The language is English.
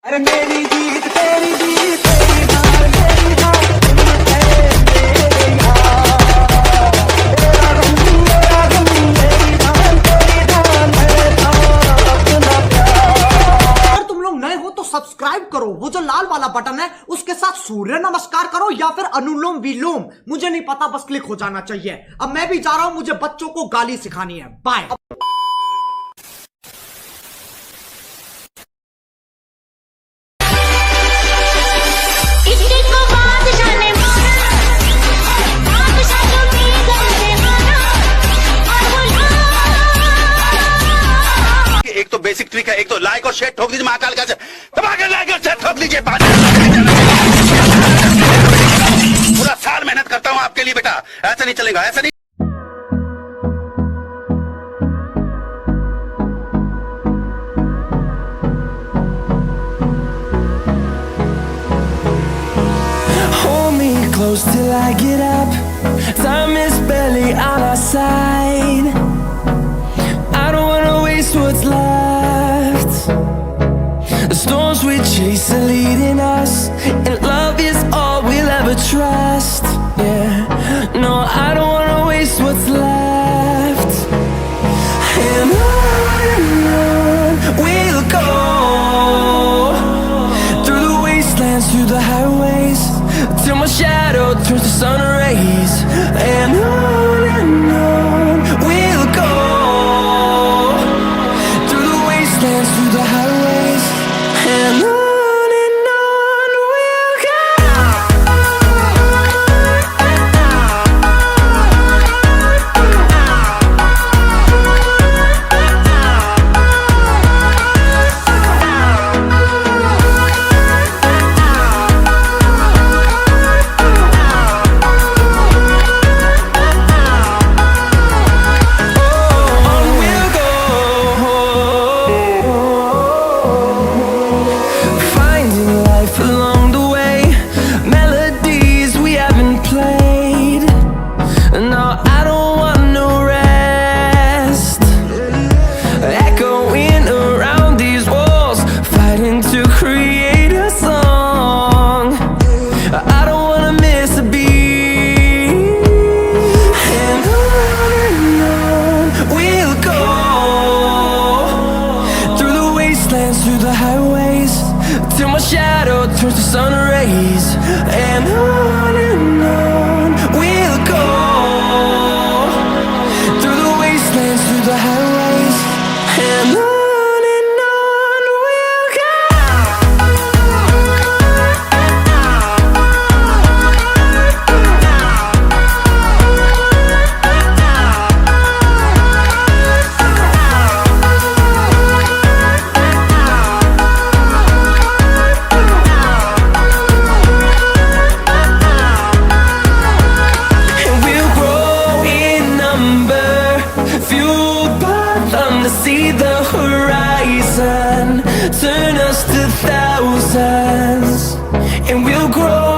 अरे मेरी जीत तेरी जीत तेरी हार मेरी हार तुम थे मेरे यार तेरा रंग मेरी धान तेरी धान है था अपना प्यार। अगर तुम लोग नए हो तो सब्सक्राइब करो, वो जो लाल वाला बटन है उसके साथ सूर्य नमस्कार करो या फिर अनुलोम विलोम, मुझे नहीं पता, बस क्लिक हो जाना चाहिए। अब मैं भी जा रहा हूं, मुझे बच्चों को गाली सिखानी है। बाय। एक तो बेसिक ट्रिक है, एक तो लाइक और शेयर ठोक दीजिए महाकाल का दबाकर लाइक और शेयर ठोक दीजिए। पूरा साल मेहनत करता हूं आपके लिए बेटा, ऐसा नहीं चलेगा, ऐसा नहीं। Hold me close till I get up. Time is barely on our side. I don't wanna waste what's left. The storms we chase are leading us, and love is all we'll ever trust. Yeah, no, I don't wanna waste what's left. And on we'll go, through the wastelands, through the highways, till my shadow turns to sun rays. And on we'll go, through the wastelands, through the highways, and on we'll go. Finding life along the way, melodies we haven't played. No, I don't want no rest. Echoing around these walls, fighting to create a song. I don't wanna miss a beat. And on we'll go, through the wastelands, through the highways, till my shadow turns to sun rays. And on we'll go, through the wastelands, through the highways, and on we'll go. And we'll grow in number, fueled by them to see the horizon, turn us to thousands. And we'll grow